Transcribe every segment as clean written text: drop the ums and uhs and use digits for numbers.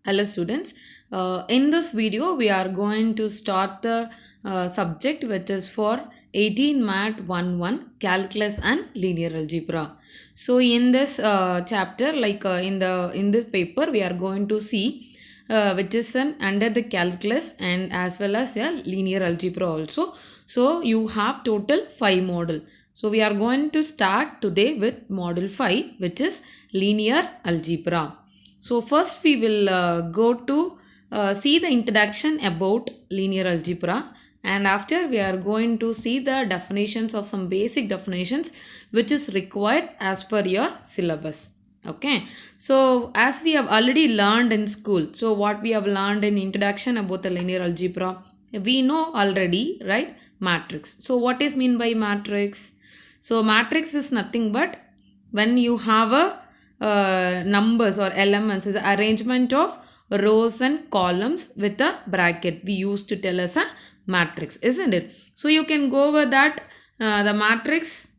Hello students, in this video we are going to start the subject which is for 18 Math 1-1 Calculus and Linear Algebra. So in this chapter in this paper we are going to see which is under the calculus and as well as a linear algebra also. So you have total 5 model. So we are going to start today with model 5 which is linear algebra. So first we will go to see the introduction about linear algebra, and after we are going to see the definitions of some basic definitions which is required as per your syllabus. Okay, so as we have already learned in school, so what we have learned in introduction about the linear algebra, we know already, right? Matrix. So what is mean by matrix? So matrix is nothing but when you have a numbers or elements is arrangement of rows and columns with a bracket. We used to tell as a matrix, isn't it? So you can go over that the matrix.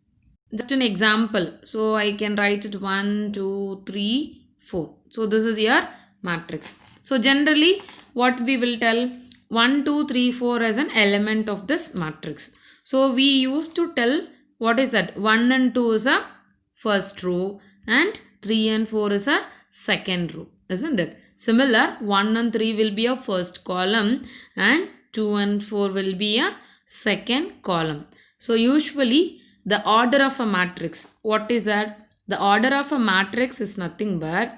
Just an example. So I can write it 1, 2, 3, 4. So this is your matrix. So generally what we will tell 1, 2, 3, 4 as an element of this matrix. So we used to tell what is that? 1 and 2 is a first row and 3 and 4 is a second row, isn't it? Similar, 1 and 3 will be a first column and 2 and 4 will be a second column. So usually the order of a matrix, what is that? The order of a matrix is nothing but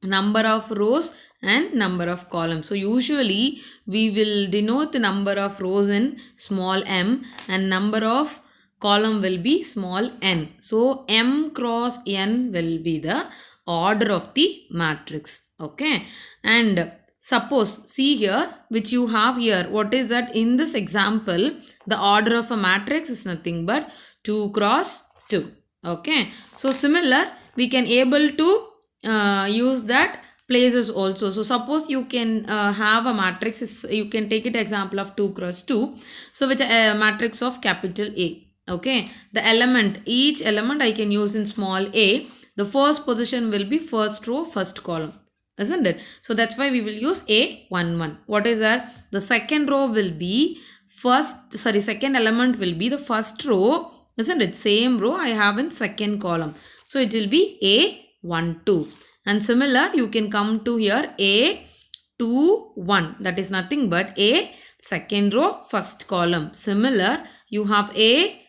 number of rows and number of columns. So usually we will denote the number of rows in small m and number of column will be small n. So m cross n will be the order of the matrix. Okay, and suppose see here which you have here, what is that? In this example the order of a matrix is nothing but 2 cross 2. Okay, so similar we can able to use that places also. So suppose you can have a matrix, you can take it example of 2 cross 2. So which a matrix of capital A. Okay, the element, each element I can use in small a. The first position will be first row, first column, isn't it? So that's why we will use A11. What is that? The second row will be second element will be the first row, isn't it? Same row I have in second column. So it will be A12. And similar, you can come to here A21. That is nothing but A second row, first column. Similar, you have A22.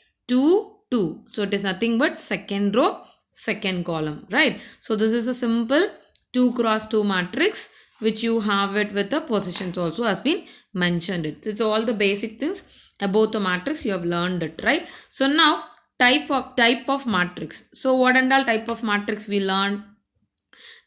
So it is nothing but second row, second column, right? So this is a simple 2 cross 2 matrix which you have it with the positions also has been mentioned it. So it's all the basic things about the matrix you have learned it, right? So now type of matrix. So what and all type of matrix we learned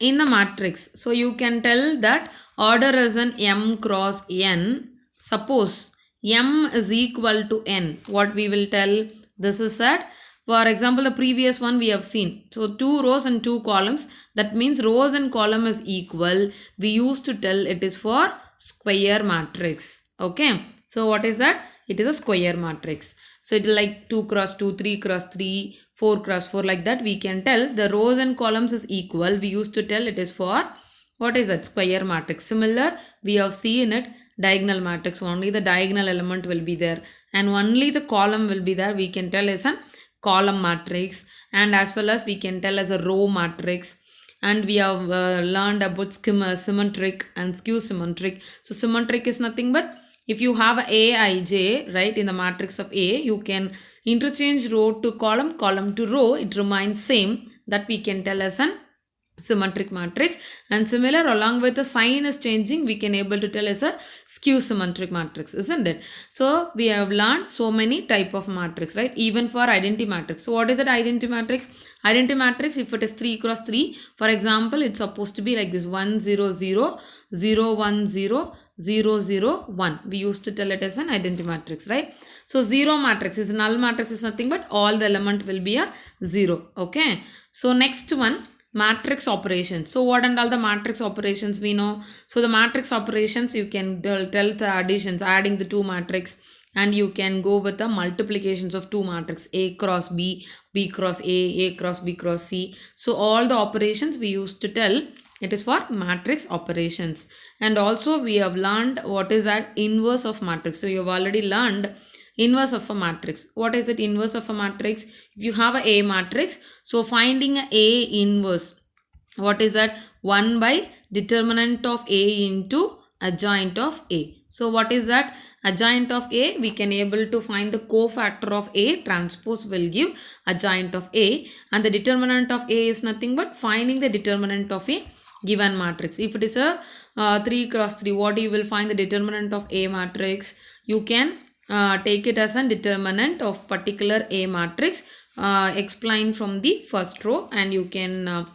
in the matrix? So you can tell that order is an m cross n. Suppose m is equal to n. What we will tell? This is that. For example, the previous one we have seen. So 2 rows and 2 columns. That means rows and column is equal. We used to tell it is for square matrix. Okay. So what is that? It is a square matrix. So it is like 2 cross 2, 3 cross 3, 4 cross 4, like that we can tell the rows and columns is equal. We used to tell it is for what is that? Square matrix. Similar, we have seen it diagonal matrix. Only the diagonal element will be there and only the column will be there. We can tell as a column matrix, and as well as we can tell as a row matrix. And we have learned about symmetric and skew symmetric. So symmetric is nothing but if you have Aij, right, in the matrix of A, you can interchange row to column, column to row, it remains same. That we can tell as an symmetric matrix. And similar, along with the sign is changing, we can able to tell as a skew symmetric matrix, isn't it? So we have learned so many type of matrix, right? Even for identity matrix. So what is that identity matrix? Identity matrix, if it is 3 cross 3, for example, it's supposed to be like this 1 0 0 0 1 0 0 0 1. We used to tell it as an identity matrix, right? So 0 matrix is null matrix is nothing but all the element will be a 0. Okay. So next one, matrix operations. So what and all the matrix operations we know? So the matrix operations you can tell the additions, adding the 2 matrix, and you can go with the multiplications of 2 matrix, A cross B, B cross A cross B cross C. So all the operations we used to tell It is for matrix operations. And also we have learned what is that inverse of matrix. So you have already learned inverse of a matrix. What is it inverse of a matrix? If you have a matrix, so finding a inverse, what is that? 1 by determinant of A into adjoint of A. So what is that? Adjoint of A, we can able to find the cofactor of A, transpose will give adjoint of A, and the determinant of A is nothing but finding the determinant of a given matrix. If it is a 3 cross 3, what you will find the determinant of A matrix? You can take it as a determinant of particular A matrix, explained from the first row, and you can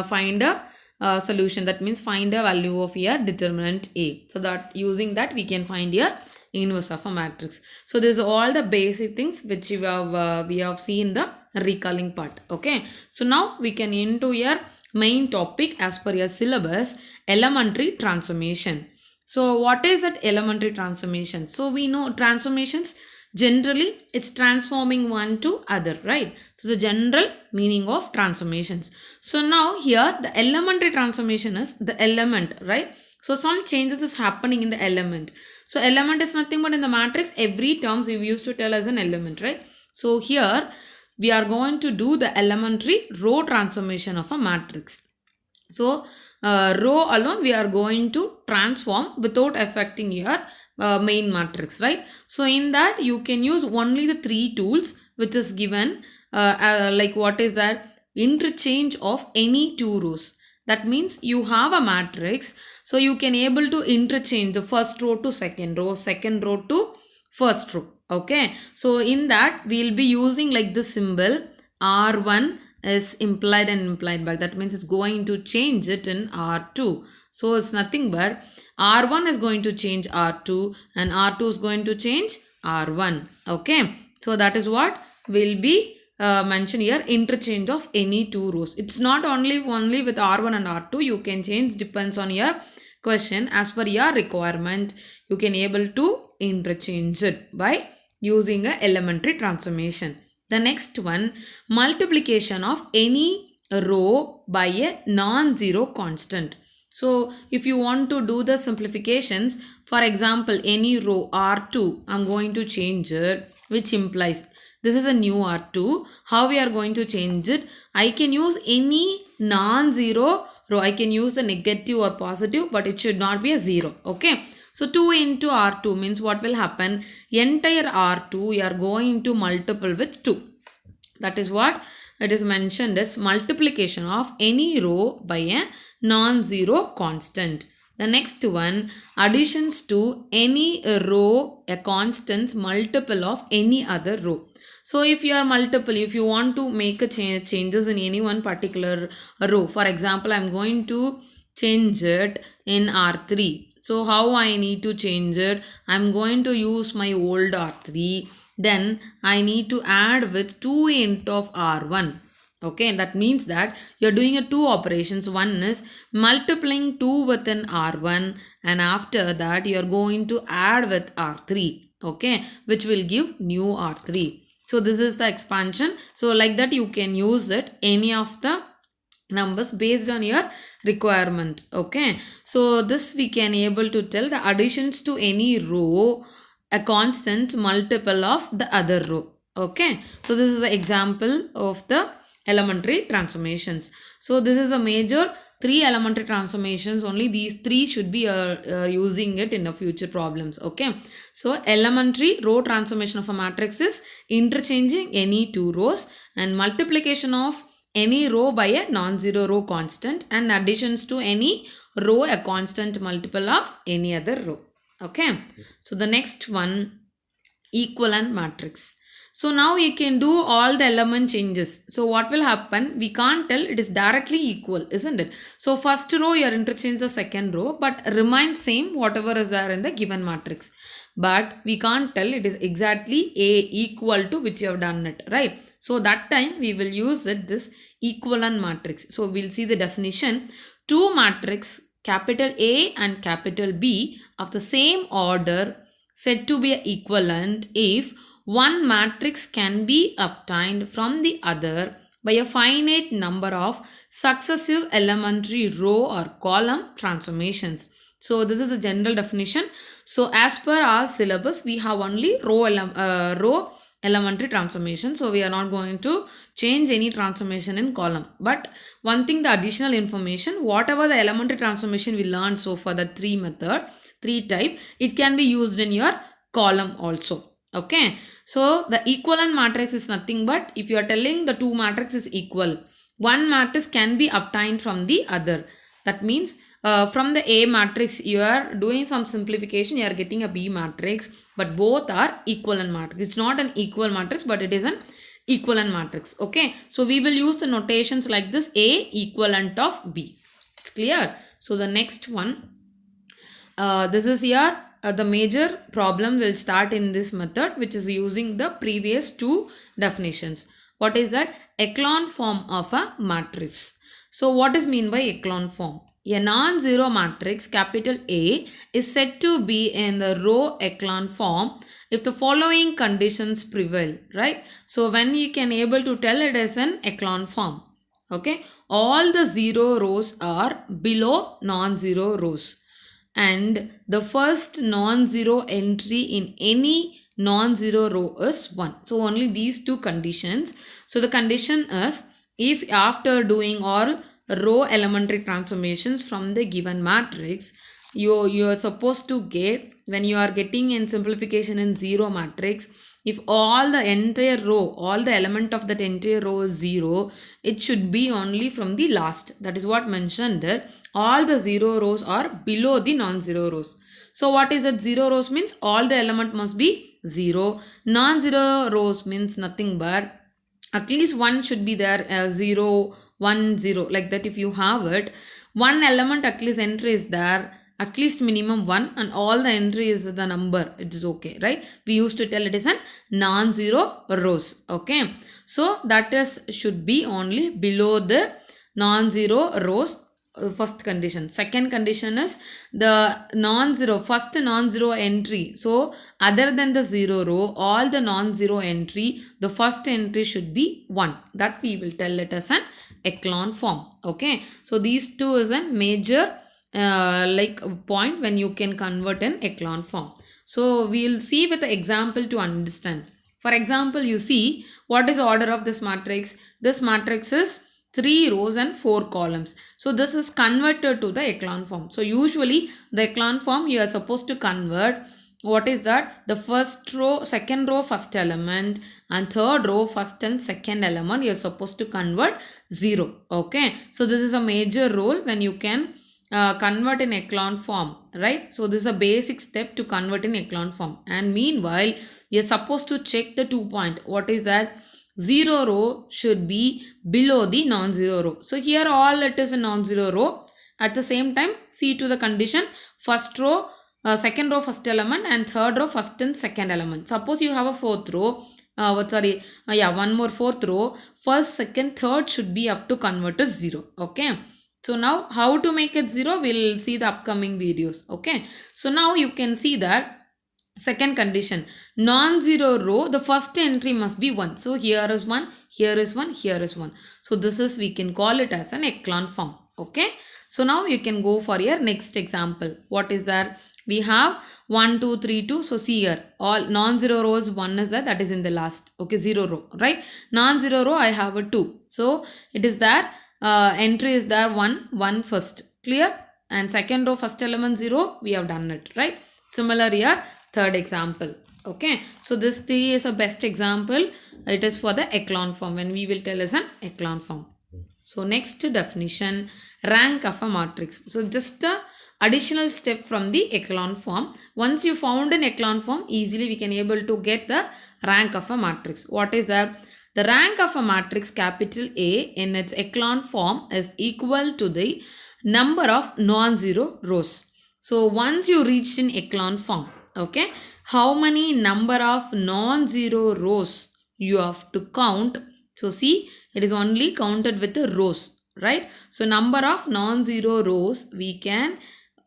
find a solution. That means find a value of your determinant A. So that using that we can find your inverse of a matrix. So this is all the basic things which we have seen the recalling part. Okay. So now we can into your main topic as per your syllabus, elementary transformation. So what is that elementary transformation? So we know transformations generally it's transforming one to other, right? So the general meaning of transformations. So now here the elementary transformation is the element, right? So some changes is happening in the element. So element is nothing but in the matrix every terms we used to tell as an element, right? So here we are going to do the elementary row transformation of a matrix. So row alone we are going to transform without affecting your main matrix, right? So in that you can use only the three tools which is given, like what is that? Interchange of any two rows. That means you have a matrix, so you can able to interchange the first row to second row to first row. Okay, so in that we'll be using like the symbol R1 is implied and implied by, that means it's going to change it in R2. So it's nothing but R1 is going to change R2 and R2 is going to change R1. Okay, so that is what will be mentioned here, interchange of any two rows. It's not only with R1 and R2, you can change, depends on your question. As per your requirement, you can able to interchange it by using a elementary transformation. The next one, multiplication of any row by a non-zero constant. So if you want to do the simplifications, for example, any row R2, I'm going to change it, which implies this is a new R2. How we are going to change it? I can use any non-zero row. I can use the negative or positive, but it should not be a zero. Okay. So 2 into R2 means what will happen? Entire R2 you are going to multiple with 2. That is what it is mentioned as multiplication of any row by a non-zero constant. The next one, additions to any row a constant's multiple of any other row. So if you are multiple, if you want to make a changes in any one particular row, for example, I am going to change it in R3. So how I need to change it? I am going to use my old R3. Then I need to add with 2 into of R1. Okay, that means that you're doing a two operations. One is multiplying 2 with an R1 and after that you're going to add with R3. Okay, which will give new R3. So this is the expansion. So like that you can use it any of the numbers based on your requirement. Okay, so this we can able to tell the additions to any row a constant multiple of the other row. Okay, so this is the example of the elementary transformations. So this is a major 3 elementary transformations. Only these 3 should be using it in the future problems. Okay, so elementary row transformation of a matrix is interchanging any two rows and multiplication of any row by a non-zero row constant and additions to any row a constant multiple of any other row. Okay, so the next one, equivalent matrix. So now you can do all the element changes. So what will happen? We can't tell it is directly equal, isn't it? So first row you are interchange the second row but remains same whatever is there in the given matrix. But we can't tell it is exactly A equal to which you have done it, right? So that time we will use it this equivalent matrix. So we'll see the definition. Two matrix capital A and capital B of the same order said to be equivalent if one matrix can be obtained from the other by a finite number of successive elementary row or column transformations. So this is a general definition. So as per our syllabus, we have only row elementary transformation. So we are not going to change any transformation in column. But one thing, the additional information, whatever the elementary transformation we learned so far, the three type, it can be used in your column also. Okay. So the equivalent matrix is nothing but if you are telling the two matrix is equal, one matrix can be obtained from the other. That means from the A matrix, you are doing some simplification, you are getting a B matrix, but both are equivalent matrix. It's not an equal matrix, but it is an equivalent matrix. Okay. So we will use the notations like this: A equivalent of B. It's clear. So the next one, this is here. The major problem will start in this method, which is using the previous two definitions. What is that? Echelon form of a matrix. So what is mean by echelon form? A non-zero matrix capital A is said to be in the row echelon form if the following conditions prevail, right? So when you can able to tell it as an echelon form, okay? All the zero rows are below non-zero rows, and the first non-zero entry in any non-zero row is 1. So only these two conditions. So the condition is, if after doing all row elementary transformations from the given matrix, you are supposed to get, when you are getting in simplification in zero matrix, if all the entire row, all the element of that entire row is 0, it should be only from the last. That is what mentioned there. All the 0 rows are below the non-zero rows. So what is that? 0 rows means all the element must be 0. Non-zero rows means nothing but at least one should be there, 0, 1, 0, like that. If you have it, one element at least entry is there, at least minimum 1, and all the entry is the number, it is okay, right? We used to tell it is a non-zero rows. Okay, so that is should be only below the non-zero rows. First condition. Second condition is the non-zero, first non-zero entry. So other than the 0 row, all the non-zero entry, the first entry should be 1. That we will tell it as an echelon form. Okay, so these two is a major like point when you can convert an echelon form. So we will see with the example to understand. For example, you see what is order of this matrix. This matrix is 3 rows and 4 columns. So this is converted to the echelon form. So usually the echelon form you are supposed to convert. What is that? The first row, second row, first element, and third row, first and second element, you are supposed to convert 0. Okay. So this is a major rule when you can convert in echelon form, right? So this is a basic step to convert in echelon form. And meanwhile, you are supposed to check the 2 point. What is that? 0 row should be below the non-zero row. So here all it is a non-zero row. At the same time, see to the condition, first row, second row first element, and third row first and second element. Suppose you have a fourth row, one more fourth row, first, second, third should be up to convert to 0. Okay. So now how to make it 0, we'll see the upcoming videos. Okay. So now you can see that second condition, non-zero row, the first entry must be 1. So here is 1, here is 1, here is 1. So this is, we can call it as an echelon form. Okay. So now you can go for your next example. What is that? We have 1, 2, 3, 2. So see here, all non-zero rows, 1 is there, that is in the last. Okay, 0 row, right? Non-zero row, I have a 2. So it is there, entry is there 1, 1 first. Clear? And second row, first element 0, we have done it, right? Similar here, third example. Okay, so this 3 is a best example. It is for the echelon form, when we will tell as an echelon form. So next definition, rank of a matrix. So just a additional step from the echelon form. Once you found an echelon form, easily we can able to get the rank of a matrix. What is that? The rank of a matrix capital A in its echelon form is equal to the number of non-zero rows. So once you reached in echelon form, okay, how many number of non-zero rows you have to count. So see, it is only counted with the rows, right? So number of non-zero rows, we can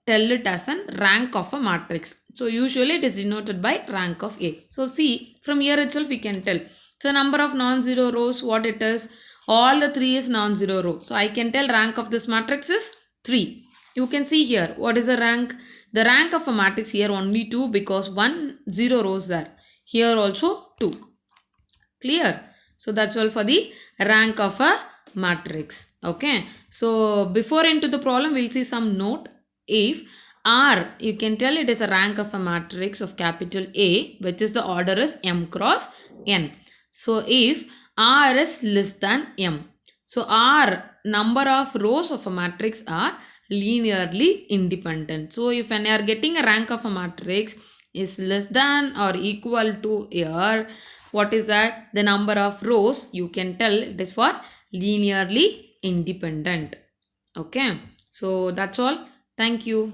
tell it as an rank of a matrix. So usually it is denoted by rank of A. So see, from here itself we can tell. So number of non-zero rows, what it is? All the 3 is non-zero row. So I can tell rank of this matrix is 3. You can see here, what is the rank? The rank of a matrix here only 2 because 1 0 rows there. Here also 2. Clear? So that's all for the rank of a matrix. Okay. So before into the problem, we'll see some note. If R, you can tell it is a rank of a matrix of capital A, which is the order is M cross N. So if R is less than M. So R, number of rows of a matrix are linearly independent. So if when you are getting a rank of a matrix is less than or equal to here, what is that? The number of rows, you can tell it is for linearly independent. Okay. So that's all. Thank you.